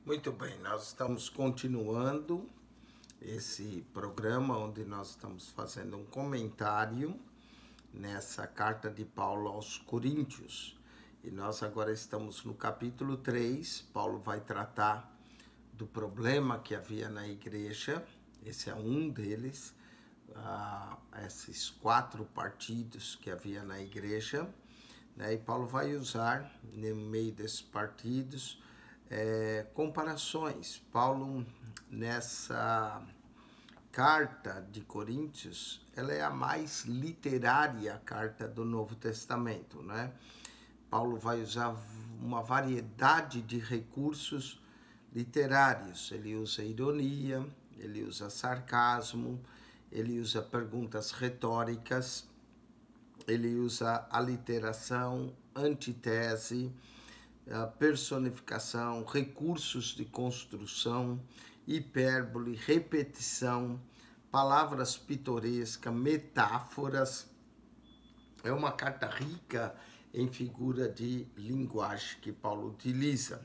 Muito bem, nós estamos continuando esse programa onde nós estamos fazendo um comentário nessa carta de Paulo aos Coríntios. E nós agora estamos no capítulo 3. Paulo vai tratar do problema que havia na igreja. Esse é um deles, esses 4 partidos que havia na igreja, né? E Paulo vai usar, no meio desses partidos, comparações. Paulo, nessa carta de Coríntios, ela é a mais literária carta do Novo Testamento, né? Paulo vai usar uma variedade de recursos literários. Ele usa ironia, ele usa sarcasmo, ele usa perguntas retóricas, ele usa aliteração, antitese, personificação, recursos de construção, hipérbole, repetição, palavras pitorescas, metáforas. É uma carta rica em figura de linguagem que Paulo utiliza,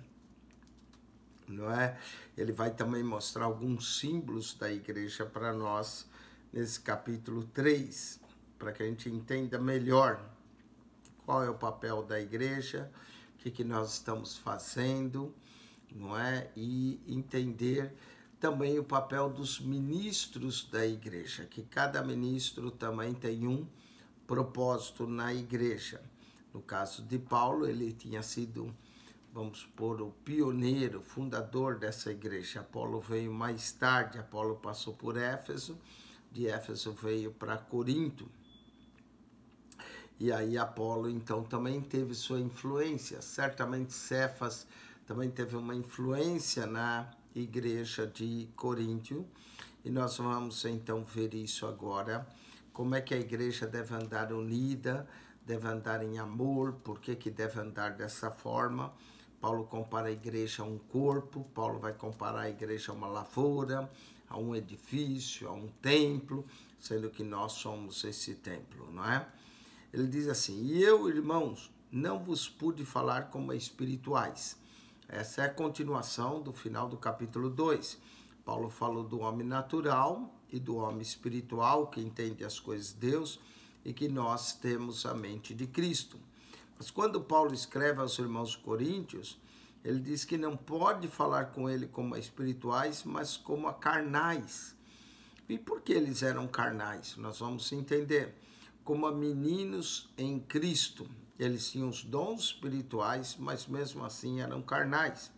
não é? Ele vai também mostrar alguns símbolos da igreja para nós nesse capítulo 3, para que a gente entenda melhor qual é o papel da igreja, o que nós estamos fazendo, não é? E entender também o papel dos ministros da igreja, que cada ministro também tem um propósito na igreja. No caso de Paulo, ele tinha sido, vamos supor, o pioneiro, fundador dessa igreja. Apolo veio mais tarde, Apolo passou por Éfeso, de Éfeso veio para Corinto. E aí Apolo, então, também teve sua influência. Certamente Cefas também teve uma influência na igreja de Coríntio. E nós vamos, então, ver isso agora. Como é que a igreja deve andar unida, deve andar em amor, por que deve andar dessa forma. Paulo compara a igreja a um corpo, Paulo vai comparar a igreja a uma lavoura, a um edifício, a um templo, sendo que nós somos esse templo, não é? Ele diz assim: e eu, irmãos, não vos pude falar como espirituais. Essa é a continuação do final do capítulo 2. Paulo falou do homem natural e do homem espiritual, que entende as coisas de Deus e que nós temos a mente de Cristo. Mas quando Paulo escreve aos irmãos coríntios, ele diz que não pode falar com ele como a espirituais, mas como a carnais. E por que eles eram carnais? Nós vamos entender. Como a meninos em Cristo. Eles tinham os dons espirituais, mas mesmo assim eram carnais.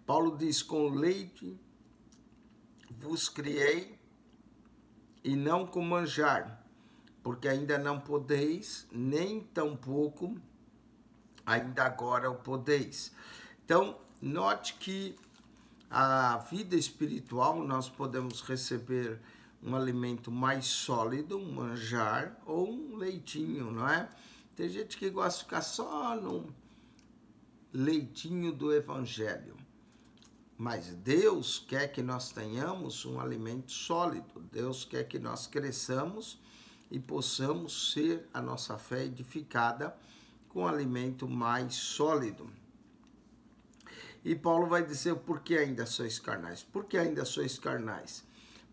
Paulo diz: com leite vos criei e não com manjar, porque ainda não podeis, nem tampouco ainda agora o podeis. Então, note que a vida espiritual nós podemos receber um alimento mais sólido, um manjar ou um leitinho, não é? Tem gente que gosta de ficar só no leitinho do evangelho. Mas Deus quer que nós tenhamos um alimento sólido. Deus quer que nós cresçamos e possamos ser a nossa fé edificada com um alimento mais sólido. E Paulo vai dizer: por que ainda sois carnais? Por que ainda sois carnais?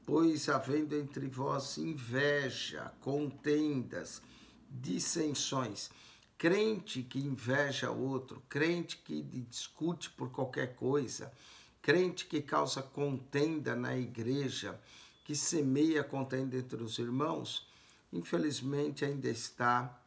Pois havendo entre vós inveja, contendas, dissensões, crente que inveja outro, crente que discute por qualquer coisa, crente que causa contenda na igreja, que semeia contenda entre os irmãos, infelizmente ainda está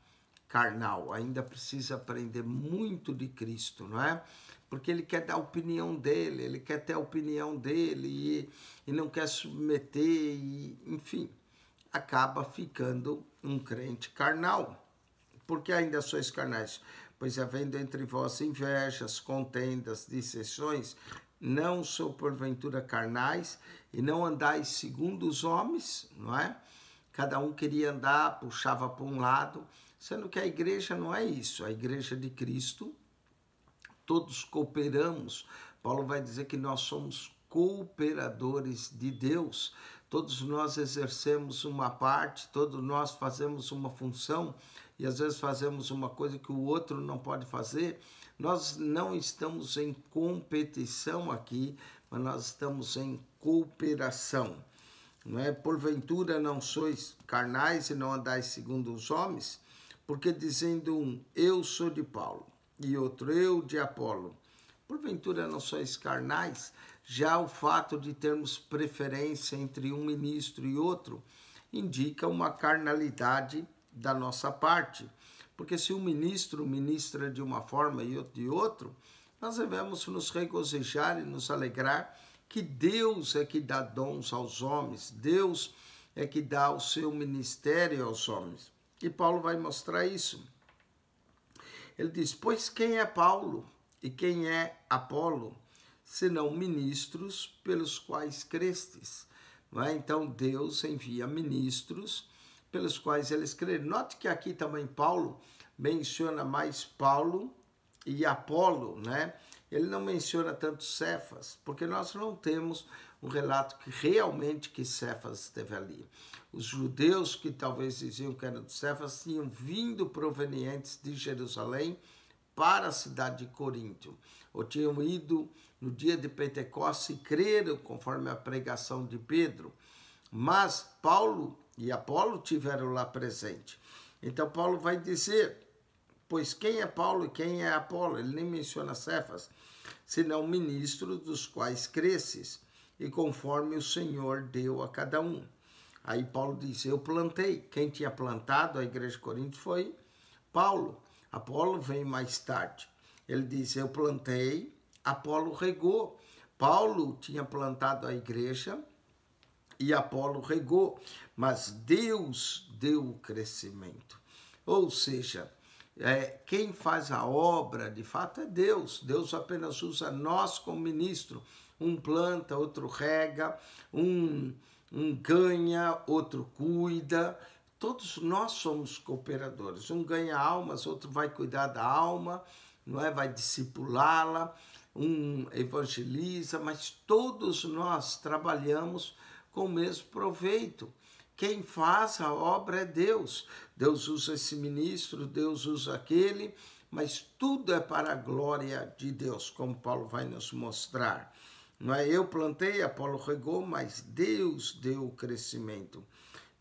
carnal, ainda precisa aprender muito de Cristo, não é? Porque ele quer dar a opinião dele, ele quer ter a opinião dele e não quer submeter, e, enfim, acaba ficando um crente carnal. Porque ainda sois carnais? Pois havendo entre vós invejas, contendas, dissensões, não sou porventura carnais e não andais segundo os homens, não é? Cada um queria andar, puxava para um lado, sendo que a igreja não é isso. A igreja de Cristo, todos cooperamos. Paulo vai dizer que nós somos cooperadores de Deus. Todos nós exercemos uma parte, todos nós fazemos uma função, e às vezes fazemos uma coisa que o outro não pode fazer, Nós não estamos em competição aqui, mas nós estamos em cooperação. Não é? Porventura não sois carnais e não andais segundo os homens, porque dizendo um, eu sou de Paulo, e outro, eu de Apolo, porventura não sois carnais? Já o fato de termos preferência entre um ministro e outro indica uma carnalidade da nossa parte. Porque se um ministro ministra de uma forma e outro de outro, nós devemos nos regozijar e nos alegrar que Deus é que dá dons aos homens, Deus é que dá o seu ministério aos homens. E Paulo vai mostrar isso. Ele diz, pois quem é Paulo e quem é Apolo, senão ministros pelos quais crestes? Não é? Então Deus envia ministros pelos quais eles creram. Note que aqui também Paulo menciona mais Paulo e Apolo, né? Ele não menciona tanto Cefas, porque nós não temos um relato que realmente que Cefas esteve ali. Os judeus que talvez diziam que eram de Cefas tinham vindo provenientes de Jerusalém para a cidade de Corinto, ou tinham ido no dia de Pentecostes e creram conforme a pregação de Pedro. Mas Paulo e Apolo tiveram lá presente. Então Paulo vai dizer, pois quem é Paulo e quem é Apolo? Ele nem menciona Cefas, senão ministros dos quais cresces, e conforme o Senhor deu a cada um. Aí Paulo diz, eu plantei. Quem tinha plantado a igreja de Corinto foi Paulo. Apolo vem mais tarde. Ele diz, eu plantei, Apolo regou. Paulo tinha plantado a igreja e Apolo regou, mas Deus deu o crescimento. Ou seja, quem faz a obra, de fato, é Deus. Deus apenas usa nós como ministro. Um planta, outro rega, um ganha, outro cuida. Todos nós somos cooperadores. Um ganha almas, outro vai cuidar da alma, não é? Vai discipulá-la, um evangeliza, mas todos nós trabalhamos com o mesmo proveito. Quem faz a obra é Deus. Deus usa esse ministro, Deus usa aquele, mas tudo é para a glória de Deus, como Paulo vai nos mostrar. Não é eu plantei, Apolo regou, mas Deus deu o crescimento.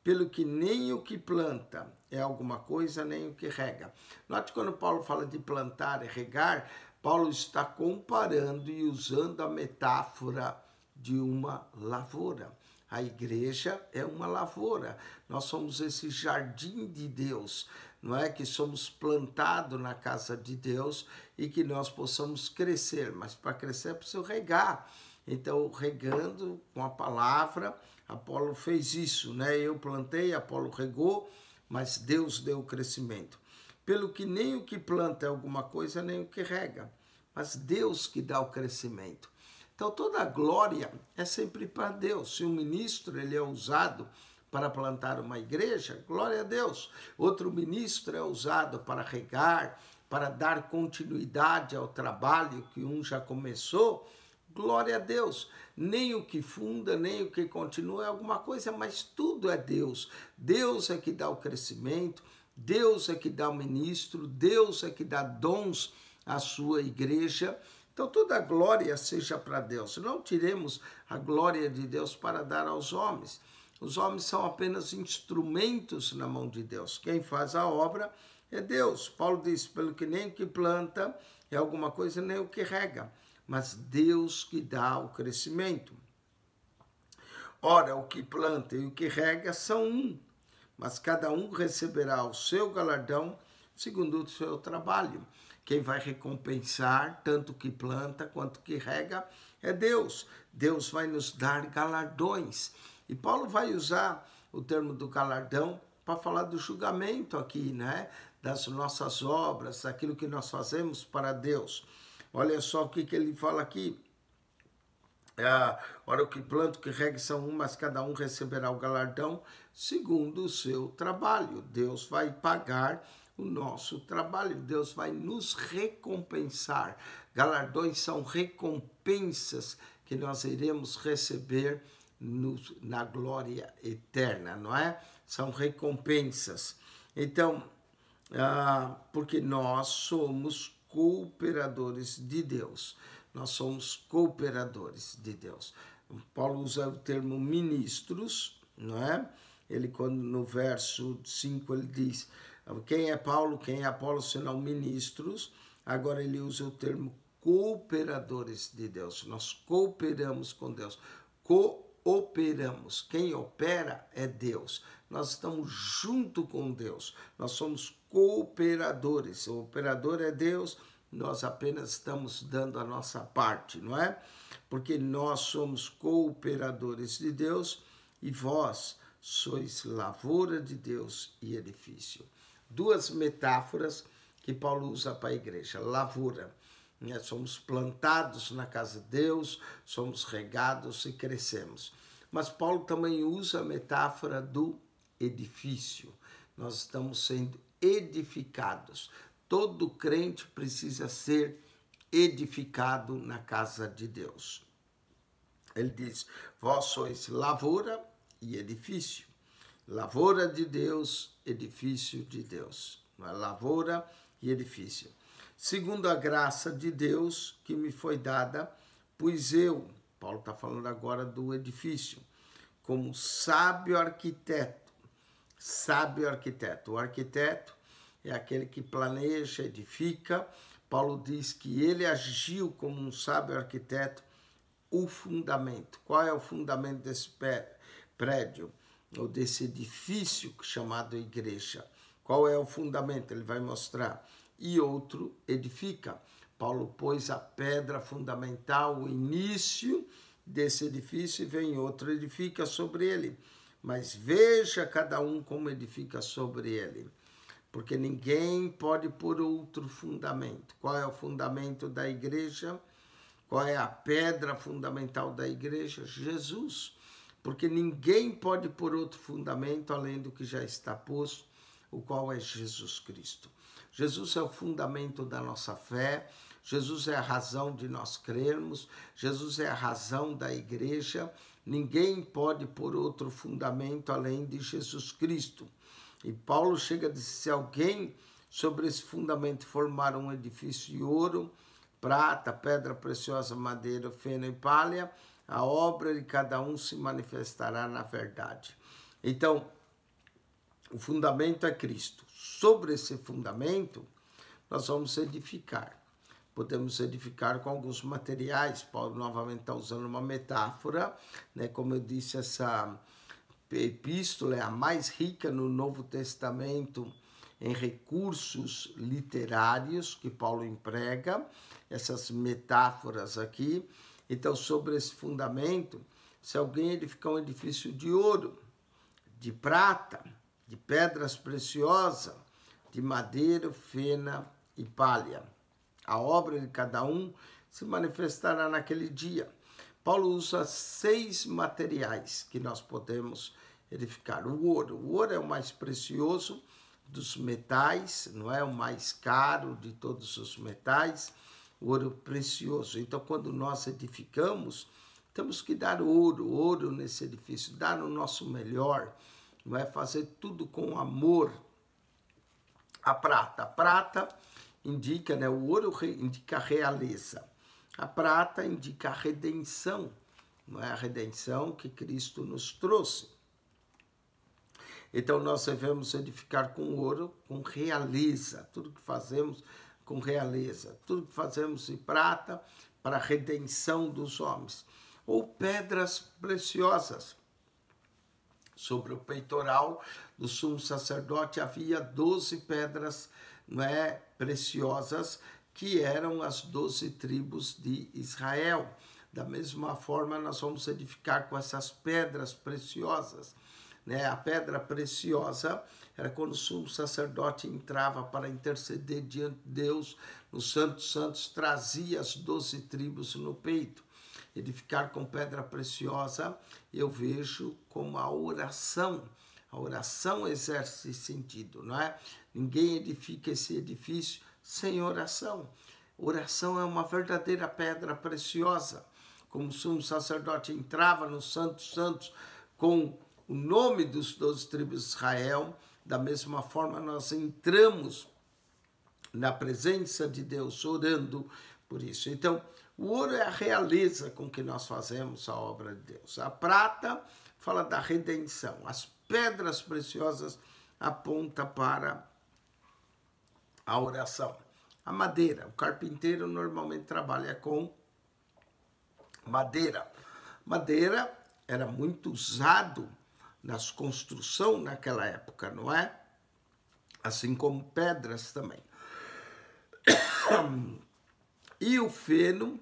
Pelo que nem o que planta é alguma coisa, nem o que rega. Note quando Paulo fala de plantar e regar, Paulo está comparando e usando a metáfora de uma lavoura. A igreja é uma lavoura. Nós somos esse jardim de Deus, não é? Que somos plantados na casa de Deus e que nós possamos crescer. Mas para crescer é preciso regar. Então, regando com a palavra, Apolo fez isso, né? Eu plantei, Apolo regou, mas Deus deu o crescimento. Pelo que nem o que planta é alguma coisa, nem o que rega, mas Deus que dá o crescimento. Então, toda a glória é sempre para Deus. Se um ministro ele é usado para plantar uma igreja, glória a Deus. Outro ministro é usado para regar, para dar continuidade ao trabalho que um já começou, glória a Deus. Nem o que funda, nem o que continua é alguma coisa, mas tudo é Deus. Deus é que dá o crescimento, Deus é que dá o ministro, Deus é que dá dons à sua igreja. Então, toda a glória seja para Deus. Não tiremos a glória de Deus para dar aos homens. Os homens são apenas instrumentos na mão de Deus. Quem faz a obra é Deus. Paulo diz, pelo que nem o que planta é alguma coisa, nem o que rega, mas Deus que dá o crescimento. Ora, o que planta e o que rega são um, mas cada um receberá o seu galardão segundo o seu trabalho. Quem vai recompensar tanto o que planta quanto o que rega é Deus. Deus vai nos dar galardões. E Paulo vai usar o termo do galardão para falar do julgamento aqui, né? Das nossas obras, daquilo que nós fazemos para Deus. Olha só o que ele fala aqui. Ora, o que planta, o que rega são um, mas cada um receberá o galardão segundo o seu trabalho. Deus vai pagar o nosso trabalho, Deus vai nos recompensar. Galardões são recompensas que nós iremos receber na glória eterna, não é? São recompensas. Então, porque nós somos cooperadores de Deus. Nós somos cooperadores de Deus. Paulo usa o termo ministros, não é? Ele, quando no verso 5, ele diz, quem é Paulo, quem é Apolo, senão ministros. Agora ele usa o termo cooperadores de Deus. Nós cooperamos com Deus. Cooperamos. Quem opera é Deus. Nós estamos junto com Deus. Nós somos cooperadores. O operador é Deus. Nós apenas estamos dando a nossa parte, não é? Porque nós somos cooperadores de Deus e vós sois lavoura de Deus e edifício. Duas metáforas que Paulo usa para a igreja. Lavoura, né? Somos plantados na casa de Deus, somos regados e crescemos. Mas Paulo também usa a metáfora do edifício. Nós estamos sendo edificados. Todo crente precisa ser edificado na casa de Deus. Ele diz, vós sois lavoura e edifício. Lavoura de Deus, edifício de Deus. Lavoura e edifício. Segundo a graça de Deus que me foi dada, pois eu, Paulo está falando agora do edifício, como sábio arquiteto. Sábio arquiteto. O arquiteto é aquele que planeja, edifica. Paulo diz que ele agiu como um sábio arquiteto. O fundamento. Qual é o fundamento desse prédio? Ou desse edifício chamado igreja? Qual é o fundamento? Ele vai mostrar. E outro edifica. Paulo pôs a pedra fundamental, o início desse edifício, e vem outro, edifica sobre ele. Mas veja cada um como edifica sobre ele. Porque ninguém pode pôr outro fundamento. Qual é o fundamento da igreja? Qual é a pedra fundamental da igreja? Jesus. Porque ninguém pode pôr outro fundamento além do que já está posto, o qual é Jesus Cristo. Jesus é o fundamento da nossa fé, Jesus é a razão de nós crermos, Jesus é a razão da igreja. Ninguém pode pôr outro fundamento além de Jesus Cristo. E Paulo chega a dizer, se alguém sobre esse fundamento formar um edifício de ouro, prata, pedra preciosa, madeira, feno e palha, a obra de cada um se manifestará na verdade. Então, o fundamento é Cristo. Sobre esse fundamento, nós vamos edificar. Podemos edificar com alguns materiais. Paulo novamente está usando uma metáfora, né? Como eu disse, essa epístola é a mais rica no Novo Testamento em recursos literários que Paulo emprega, essas metáforas aqui. Então, sobre esse fundamento, se alguém edificar um edifício de ouro, de prata, de pedras preciosas, de madeira, fena e palha, a obra de cada um se manifestará naquele dia. Paulo usa 6 materiais que nós podemos edificar. O ouro é o mais precioso dos metais, não é? O mais caro de todos os metais, o ouro precioso. Então, quando nós edificamos, temos que dar ouro nesse edifício, dar o nosso melhor, não é? Fazer tudo com amor. A prata indica, né? O ouro indica a realeza. A prata indica a redenção, não é? A redenção que Cristo nos trouxe. Então, nós devemos edificar com ouro, com realeza. Tudo que fazemos com realeza. Tudo que fazemos de prata para a redenção dos homens. Ou pedras preciosas. Sobre o peitoral do sumo sacerdote havia 12 pedras, não é, preciosas, que eram as 12 tribos de Israel. Da mesma forma, nós vamos edificar com essas pedras preciosas. Né? A pedra preciosa era quando o sumo sacerdote entrava para interceder diante de Deus, nos Santos Santos, trazia as 12 tribos no peito. Edificar com pedra preciosa, eu vejo como a oração. A oração exerce sentido, não é? Ninguém edifica esse edifício sem oração. Oração é uma verdadeira pedra preciosa. Como o sumo sacerdote entrava nos Santos Santos com o nome dos 12 tribos de Israel, da mesma forma nós entramos na presença de Deus, orando por isso. Então, o ouro é a realeza com que nós fazemos a obra de Deus. A prata fala da redenção. As pedras preciosas apontam para a oração. A madeira. O carpinteiro normalmente trabalha com madeira. Madeira era muito usado nas construções naquela época, não é? Assim como pedras também. E o feno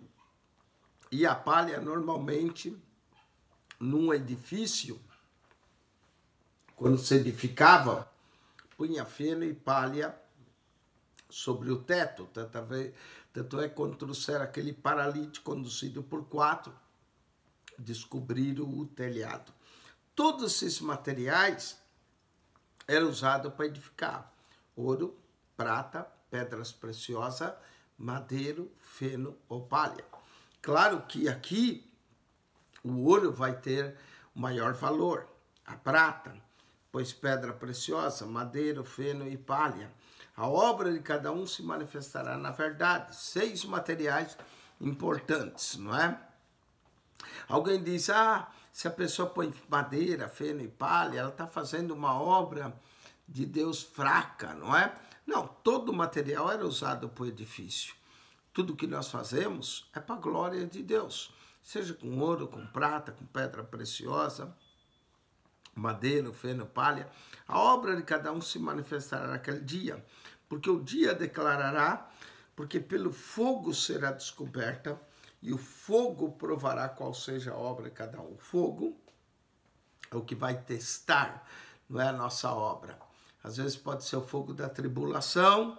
e a palha, normalmente, num edifício, quando se edificava, punha feno e palha sobre o teto. Tanto é que quando trouxeram aquele paralítico conduzido por 4, descobriram o telhado. Todos esses materiais eram usados para edificar. Ouro, prata, pedras preciosas, madeiro, feno ou palha. Claro que aqui o ouro vai ter o maior valor, a prata, pois pedra preciosa, madeiro, feno e palha. A obra de cada um se manifestará na verdade. 6 materiais importantes, não é? Alguém diz, se a pessoa põe madeira, feno e palha, ela está fazendo uma obra de Deus fraca, não é? Não, todo o material era usado para o edifício. Tudo que nós fazemos é para a glória de Deus. Seja com ouro, com prata, com pedra preciosa, madeira, feno, palha. A obra de cada um se manifestará naquele dia, porque o dia declarará, porque pelo fogo será descoberta, e o fogo provará qual seja a obra de cada um. O fogo é o que vai testar, não é a nossa obra. Às vezes pode ser o fogo da tribulação,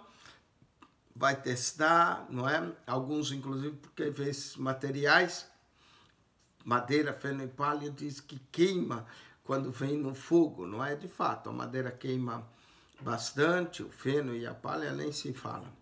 vai testar, não é? Alguns, inclusive, porque vê esses materiais, madeira, feno e palha, diz que queima quando vem no fogo, não é? De fato, a madeira queima bastante, o feno e a palha nem se fala.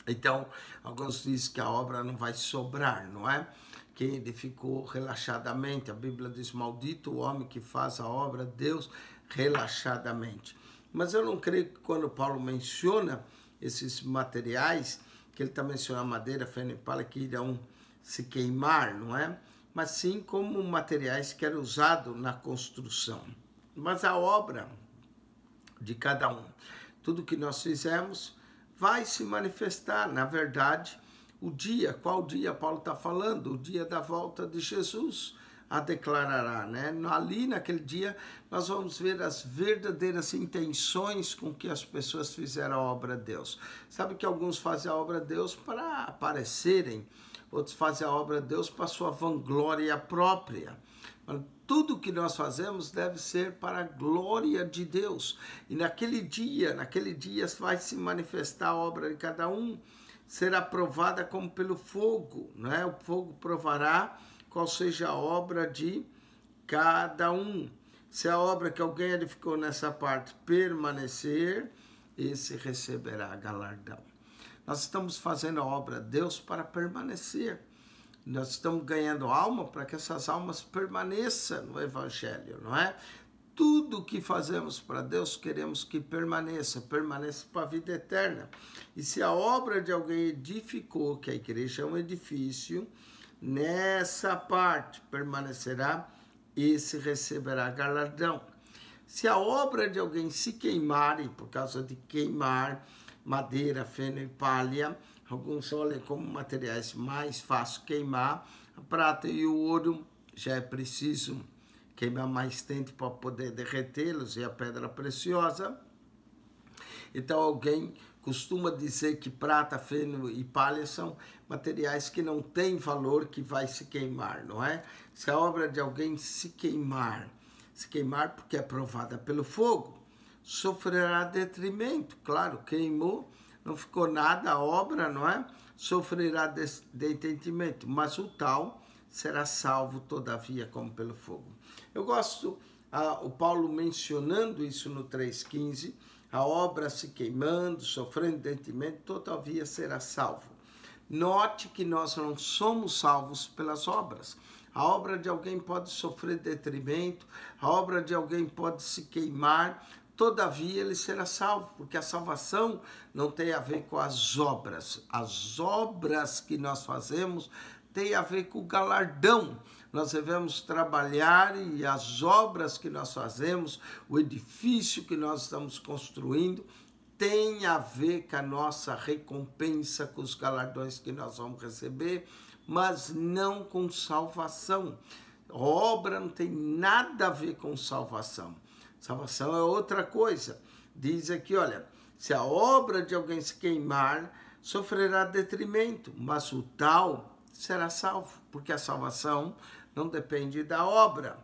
Então, alguns dizem que a obra não vai sobrar, não é? Quem edificou relaxadamente, a Bíblia diz, maldito o homem que faz a obra de Deus relaxadamente. Mas eu não creio que quando Paulo menciona esses materiais, que ele está mencionando madeira, feno e palha, que irão se queimar, não é? Mas sim como materiais que eram usados na construção. Mas a obra de cada um, tudo que nós fizemos, vai se manifestar, na verdade, o dia. Qual dia Paulo está falando? O dia da volta de Jesus a declarará, né? Ali naquele dia nós vamos ver as verdadeiras intenções com que as pessoas fizeram a obra de Deus. Sabe que alguns fazem a obra de Deus para aparecerem, outros fazem a obra de Deus para sua vanglória própria. Tudo que nós fazemos deve ser para a glória de Deus. E naquele dia vai se manifestar a obra de cada um, será provada como pelo fogo, né? O fogo provará qual seja a obra de cada um. Se a obra que alguém edificou nessa parte permanecer, esse receberá galardão. Nós estamos fazendo a obra de Deus para permanecer. Nós estamos ganhando alma para que essas almas permaneçam no Evangelho, não é? Tudo que fazemos para Deus, queremos que permaneça para a vida eterna. E se a obra de alguém edificou, que a igreja é um edifício, nessa parte permanecerá, esse receberá galardão. Se a obra de alguém se queimar, e por causa de queimar madeira, feno e palha, alguns olham como materiais mais fáceis queimar, a prata e o ouro já é preciso queimar mais tempo para poder derretê-los, e a pedra preciosa. Então alguém costuma dizer que prata, feno e palha são materiais que não têm valor, que vai se queimar, não é? Se a obra de alguém se queimar porque é provada pelo fogo, sofrerá detrimento. Claro, queimou, não ficou nada a obra, não é? Sofrerá detrimento, mas o tal será salvo todavia como pelo fogo. Eu gosto, o Paulo mencionando isso no 3,15, a obra se queimando, sofrendo detrimento, todavia será salvo. Note que nós não somos salvos pelas obras. A obra de alguém pode sofrer detrimento, a obra de alguém pode se queimar, todavia ele será salvo, porque a salvação não tem a ver com as obras. As obras que nós fazemos têm a ver com o galardão. Nós devemos trabalhar e as obras que nós fazemos, o edifício que nós estamos construindo, tem a ver com a nossa recompensa, com os galardões que nós vamos receber, mas não com salvação. A obra não tem nada a ver com salvação. Salvação é outra coisa. Diz aqui, olha, se a obra de alguém se queimar, sofrerá detrimento, mas o tal será salvo, porque a salvação não depende da obra.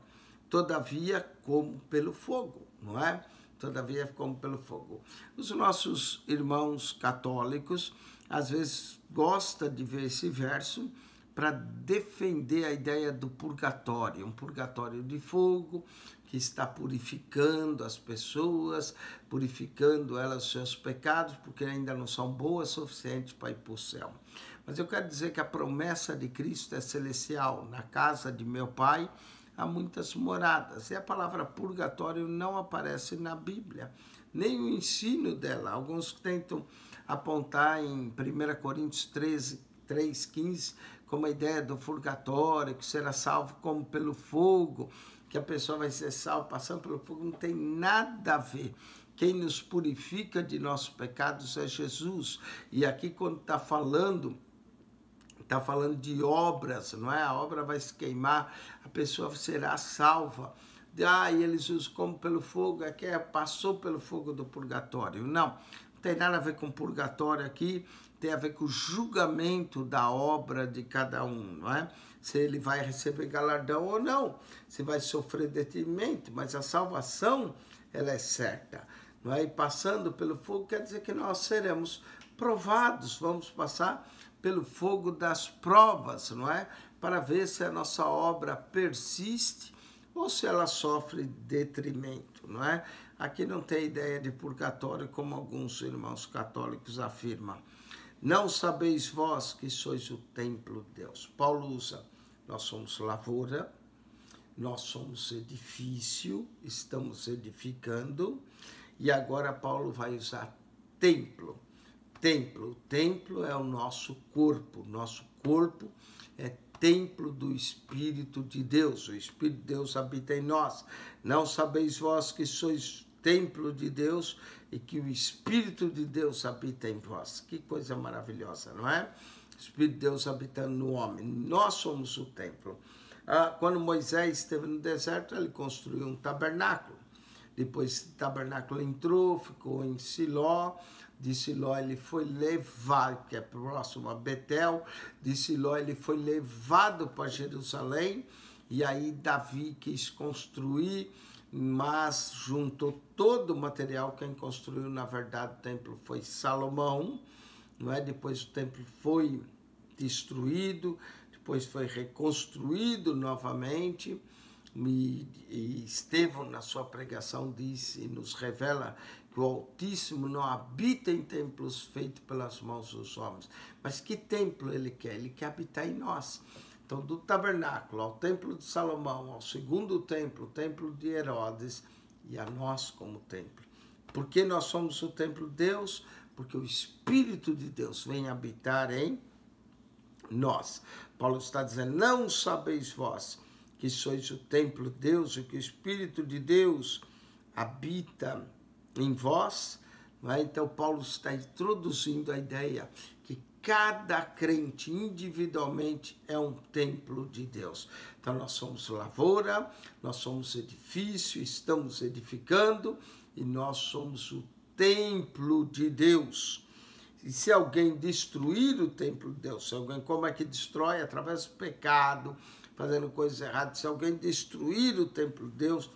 Todavia, como pelo fogo, não é? Todavia, como pelo fogo. Os nossos irmãos católicos, às vezes, gostam de ver esse verso para defender a ideia do purgatório, um purgatório de fogo que está purificando as pessoas, purificando elas os seus pecados, porque ainda não são boas o suficiente para ir para o céu. Mas eu quero dizer que a promessa de Cristo é celestial. Na casa de meu Pai há muitas moradas. E a palavra purgatório não aparece na Bíblia, nem o ensino dela. Alguns tentam apontar em 1 Coríntios 3,15 como a ideia do purgatório, que será salvo como pelo fogo, que a pessoa vai ser salva passando pelo fogo. Não tem nada a ver. Quem nos purifica de nossos pecados é Jesus. E aqui quando está falando de obras, não é? A obra vai se queimar, a pessoa será salva. E eles usam como pelo fogo, aqui passou pelo fogo do purgatório. Não tem nada a ver com purgatório aqui, tem a ver com o julgamento da obra de cada um, não é? Se ele vai receber galardão ou não, se vai sofrer detrimento, mas a salvação, ela é certa, não é? E passando pelo fogo quer dizer que nós seremos provados, vamos passar pelo fogo das provas, não é? Para ver se a nossa obra persiste ou se ela sofre detrimento, não é? Aqui não tem ideia de purgatório, como alguns irmãos católicos afirmam. Não sabeis vós que sois o templo de Deus. Paulo usa, nós somos lavoura, nós somos edifício, estamos edificando, e agora Paulo vai usar templo. Templo é o nosso corpo é templo do Espírito de Deus, o Espírito de Deus habita em nós. Não sabeis vós que sois templo de Deus e que o Espírito de Deus habita em vós. Que coisa maravilhosa, não é? O Espírito de Deus habitando no homem. Nós somos o templo. Quando Moisés esteve no deserto, ele construiu um tabernáculo. Depois esse tabernáculo entrou, ficou em Siló. De Siló ele foi levado, que é próximo a Betel. De Siló ele foi levado para Jerusalém. E aí Davi quis construir, mas juntou todo o material. Quem construiu, na verdade, o templo foi Salomão, não é? Depois o templo foi destruído, depois foi reconstruído novamente. E Estevão, na sua pregação, disse, nos revela que o Altíssimo não habita em templos feitos pelas mãos dos homens. Mas que templo ele quer? Ele quer habitar em nós. Então, do tabernáculo ao templo de Salomão, ao segundo templo, o templo de Herodes, e a nós como templo. Por que nós somos o templo de Deus? Porque o Espírito de Deus vem habitar em nós. Paulo está dizendo, não sabeis vós que sois o templo de Deus e que o Espírito de Deus habita em vós? Não é? Então, Paulo está introduzindo a ideia que cada crente individualmente é um templo de Deus. Então nós somos lavoura, nós somos edifício, estamos edificando e nós somos o templo de Deus. E se alguém destruir o templo de Deus, se alguém, como é que destrói? Através do pecado, fazendo coisas erradas. Se alguém destruir o templo de Deus,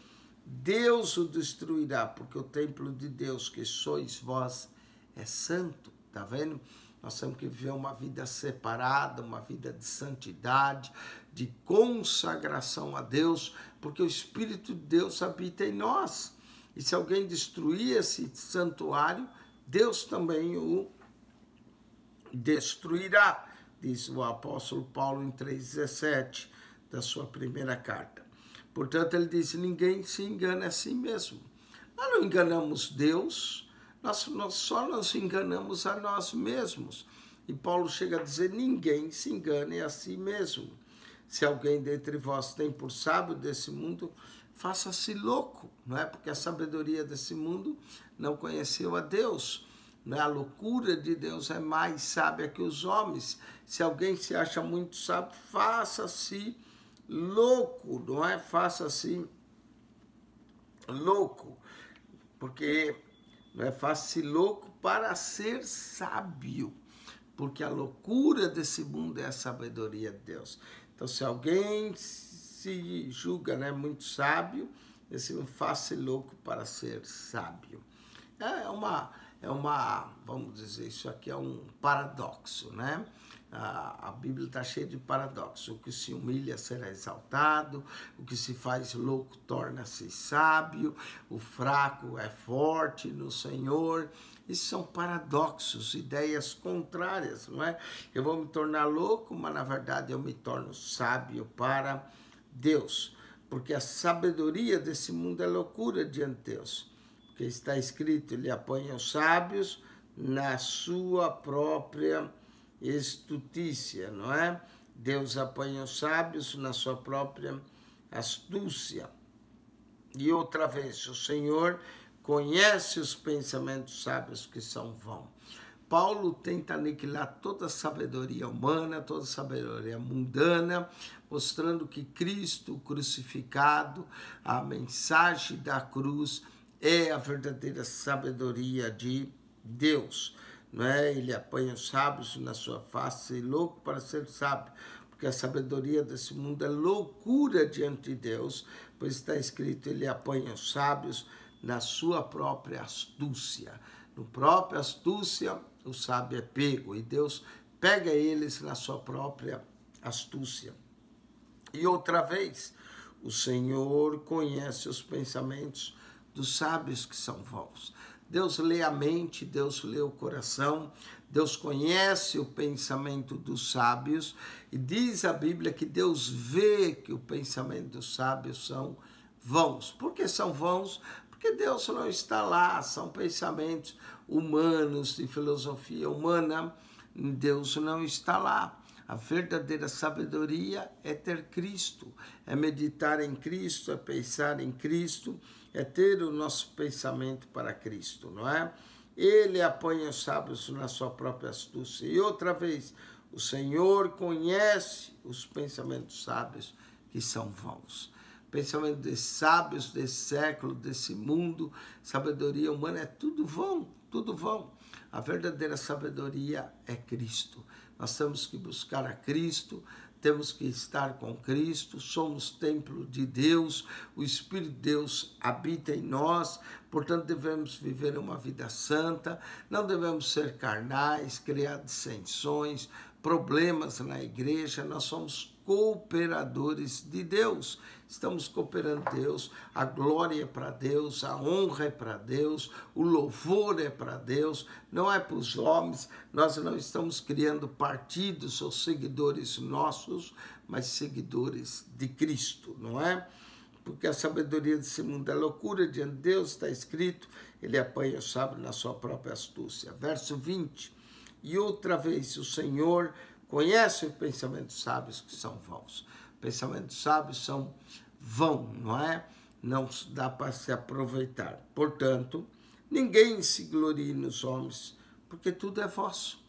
Deus o destruirá, porque o templo de Deus que sois vós é santo. Tá vendo? Nós temos que viver uma vida separada, uma vida de santidade, de consagração a Deus, porque o Espírito de Deus habita em nós. E se alguém destruir esse santuário, Deus também o destruirá, diz o apóstolo Paulo em 3,17 da sua primeira carta. Portanto, ele diz, ninguém se engane a si mesmo. Nós não enganamos Deus, nós só nos enganamos a nós mesmos. E Paulo chega a dizer, ninguém se engane a si mesmo. Se alguém dentre vós tem por sábio desse mundo, faça-se louco, não é? Porque a sabedoria desse mundo não conheceu a Deus. Não é? A loucura de Deus é mais sábia que os homens. Se alguém se acha muito sábio, faça-se louco, não é? Faça-se louco, porque não é? Faça-se louco para ser sábio, porque a loucura desse mundo é a sabedoria de Deus. Então, se alguém se julga, né, muito sábio, esse faça-se louco para ser sábio. Vamos dizer, isso aqui é um paradoxo, né? A Bíblia está cheia de paradoxos. O que se humilha será exaltado, o que se faz louco torna-se sábio, o fraco é forte no Senhor. Isso são paradoxos, ideias contrárias, não é? Eu vou me tornar louco, mas na verdade eu me torno sábio para Deus. Porque a sabedoria desse mundo é loucura diante de Deus. Porque está escrito, ele apanha os sábios na sua própria estutícia, não é? Deus apanha os sábios na sua própria astúcia. E outra vez, o Senhor conhece os pensamentos sábios que são vãos. Paulo tenta aniquilar toda a sabedoria humana, toda a sabedoria mundana, mostrando que Cristo crucificado, a mensagem da cruz, é a verdadeira sabedoria de Deus. Não é? Ele apanha os sábios na sua face, louco para ser sábio, porque a sabedoria desse mundo é loucura diante de Deus, pois está escrito, ele apanha os sábios na sua própria astúcia. No própria astúcia, o sábio é pego, e Deus pega eles na sua própria astúcia. E outra vez, o Senhor conhece os pensamentos dos sábios que são vãos. Deus lê a mente, Deus lê o coração, Deus conhece o pensamento dos sábios, e diz a Bíblia que Deus vê que o pensamento dos sábios são vãos. Por que são vãos? Porque Deus não está lá, são pensamentos humanos, de filosofia humana, Deus não está lá. A verdadeira sabedoria é ter Cristo, é meditar em Cristo, é pensar em Cristo, é ter o nosso pensamento para Cristo, não é? Ele apanha os sábios na sua própria astúcia. E outra vez, o Senhor conhece os pensamentos sábios que são vãos. Pensamento desses sábios, desse século, desse mundo, sabedoria humana é tudo vão, tudo vão. A verdadeira sabedoria é Cristo. Nós temos que buscar a Cristo, temos que estar com Cristo, somos templo de Deus, o Espírito de Deus habita em nós, portanto devemos viver uma vida santa, não devemos ser carnais, criar dissensões, problemas na igreja, nós somos cooperadores de Deus, estamos cooperando Deus, a glória é para Deus, a honra é para Deus, o louvor é para Deus, não é para os homens, nós não estamos criando partidos ou seguidores nossos, mas seguidores de Cristo, não é? Porque a sabedoria desse mundo é loucura diante de Deus, está escrito, ele apanha o sábio na sua própria astúcia. Verso 20, e outra vez o Senhor conhece os pensamentos sábios que são vãos. Pensamentos sábios são vãos, não é? Não dá para se aproveitar. Portanto, ninguém se glorie nos homens, porque tudo é vosso.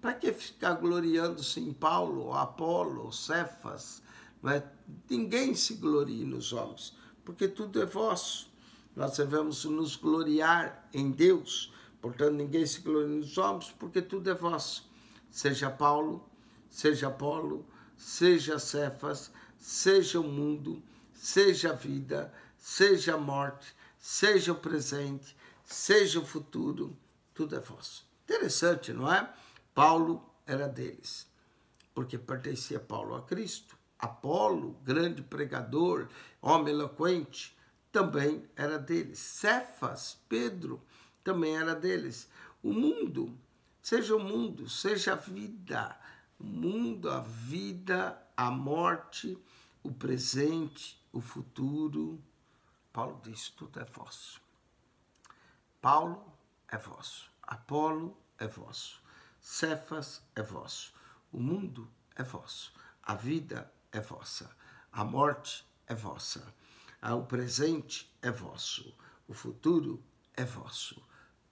Para que ficar gloriando-se em Paulo, Apolo, Cefas? Não é? Ninguém se glorie nos homens, porque tudo é vosso. Nós devemos nos gloriar em Deus. Portanto, ninguém se glorie nos homens, porque tudo é vosso. Seja Paulo, seja Apolo, seja Cefas, seja o mundo, seja a vida, seja a morte, seja o presente, seja o futuro, tudo é vosso. Interessante, não é? Paulo era deles, porque pertencia Paulo a Cristo. Apolo, grande pregador, homem eloquente, também era deles. Cefas, Pedro, também era deles. O mundo, seja a vida, o mundo, a vida, a morte, o presente, o futuro. Paulo diz, tudo é vosso. Paulo é vosso, Apolo é vosso, Cefas é vosso, o mundo é vosso, a vida é vossa, a morte é vossa, o presente é vosso, o futuro é vosso,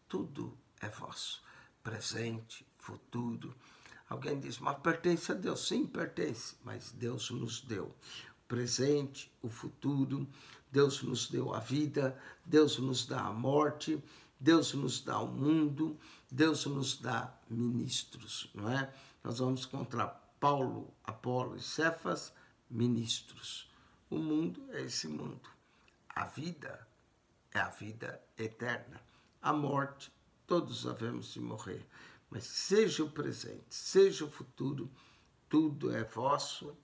tudo é vosso, presente, futuro. Alguém diz, mas pertence a Deus? Sim, pertence, mas Deus nos deu o presente, o futuro, Deus nos deu a vida, Deus nos dá a morte, Deus nos dá o mundo, Deus nos dá ministros, não é? Nós vamos encontrar Paulo, Apolo e Cefas, ministros. O mundo é esse mundo. A vida é a vida eterna. A morte, todos havemos de morrer. Mas seja o presente, seja o futuro, tudo é vosso,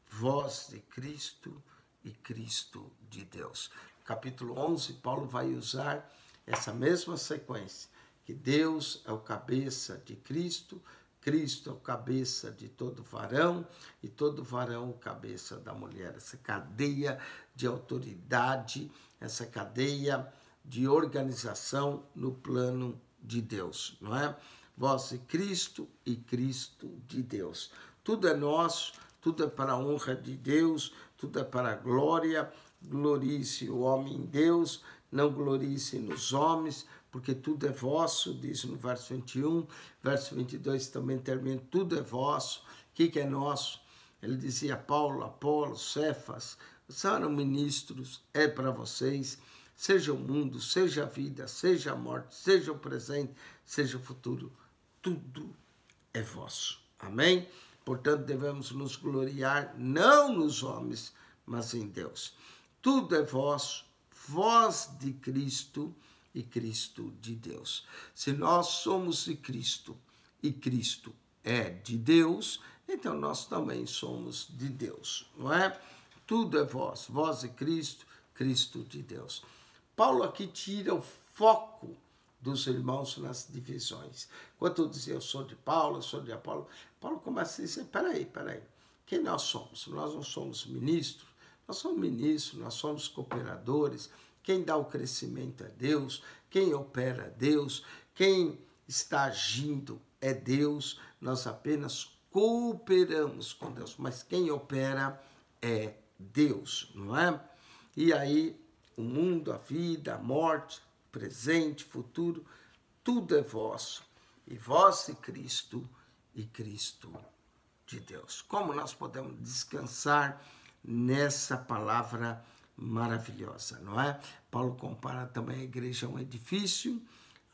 vós de Cristo e Cristo de Deus. No capítulo 11, Paulo vai usar essa mesma sequência, que Deus é o cabeça de Cristo, Cristo é o cabeça de todo varão e todo varão o cabeça da mulher. Essa cadeia de autoridade, essa cadeia de organização no plano de Deus, não é? Vós de Cristo e Cristo de Deus. Tudo é nosso, tudo é para a honra de Deus, tudo é para a glória. Glorie-se o homem em Deus, não glorie-se nos homens, porque tudo é vosso, diz no verso 21, verso 22 também termina, tudo é vosso. O que é nosso? Ele dizia, Paulo, Apolo, Cefas, são ministros, é para vocês, seja o mundo, seja a vida, seja a morte, seja o presente, seja o futuro, tudo é vosso. Amém? Portanto, devemos nos gloriar não nos homens, mas em Deus. Tudo é vosso, vós de Cristo e Cristo de Deus. Se nós somos de Cristo e Cristo é de Deus, então nós também somos de Deus, não é? Tudo é vós, vós de Cristo, Cristo de Deus. Paulo aqui tira o foco dos irmãos nas divisões. Quando eu dizia eu sou de Paulo, eu sou de Apolo, Paulo começa a dizer, peraí, quem nós somos? Nós não somos ministros, nós somos ministros, nós somos cooperadores, quem dá o crescimento é Deus, quem opera é Deus, quem está agindo é Deus, nós apenas cooperamos com Deus, mas quem opera é Deus, não é? E aí, o mundo, a vida, a morte, presente, futuro, tudo é vosso, e vós de Cristo e Cristo de Deus. Como nós podemos descansar nessa palavra maravilhosa, não é? Paulo compara também a igreja a um edifício,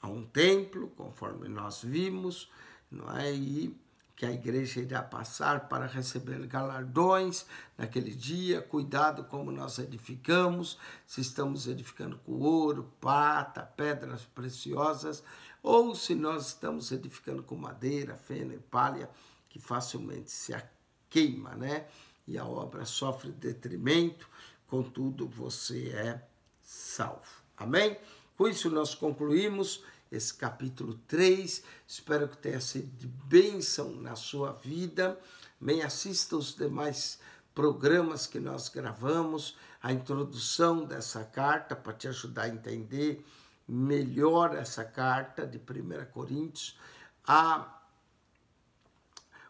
a um templo, conforme nós vimos, não é? E que a igreja irá passar para receber galardões naquele dia. Cuidado como nós edificamos, se estamos edificando com ouro, prata, pedras preciosas, ou se nós estamos edificando com madeira, feno e palha, que facilmente se queima, né? E a obra sofre detrimento, contudo você é salvo. Amém? Com isso nós concluímos esse capítulo 3, espero que tenha sido de bênção na sua vida. Bem, assista os demais programas que nós gravamos, a introdução dessa carta para te ajudar a entender melhor essa carta de 1 Coríntios,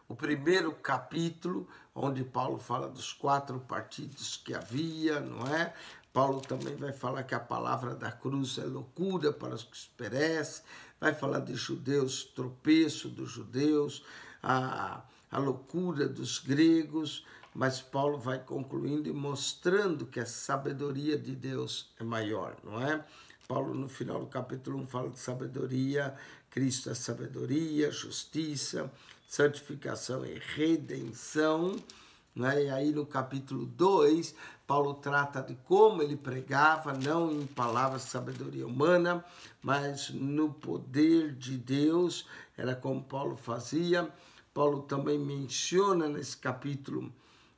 o primeiro capítulo, onde Paulo fala dos 4 partidos que havia, não é? Paulo também vai falar que a palavra da cruz é loucura para os que perecem, vai falar de judeus, tropeço dos judeus, a loucura dos gregos, mas Paulo vai concluindo e mostrando que a sabedoria de Deus é maior, não é? Paulo, no final do capítulo 1, fala de sabedoria, Cristo é sabedoria, justiça, santificação e redenção, né? E aí no capítulo 2, Paulo trata de como ele pregava, não em palavras de sabedoria humana, mas no poder de Deus, era como Paulo fazia. Paulo também menciona nesse capítulo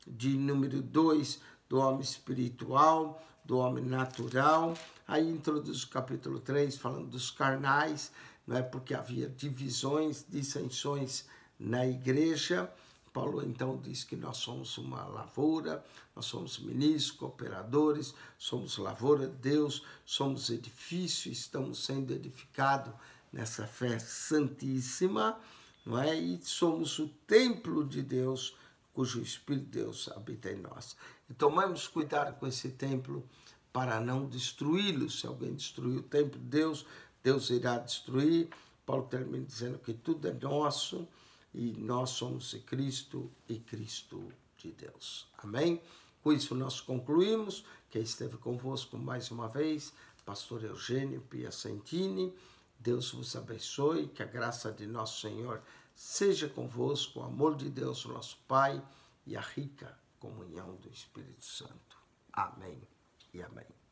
de número 2, do homem espiritual, do homem natural. Aí introduz o capítulo 3, falando dos carnais, não é? Porque havia divisões, dissensões na igreja. Paulo então diz que nós somos uma lavoura, nós somos ministros, cooperadores, somos lavoura de Deus, somos edifício, estamos sendo edificados nessa fé santíssima, não é? E somos o templo de Deus, cujo Espírito de Deus habita em nós. E tomamos cuidado com esse templo para não destruí-lo. Se alguém destruir o templo de Deus, Deus irá destruir. Paulo termina dizendo que tudo é nosso e nós somos de Cristo e Cristo de Deus. Amém? Com isso nós concluímos. Quem esteve convosco mais uma vez, pastor Eugênio Piacentini. Deus vos abençoe, que a graça de nosso Senhor seja convosco, o amor de Deus, nosso Pai, e a rica comunhão do Espírito Santo. Amém e amém.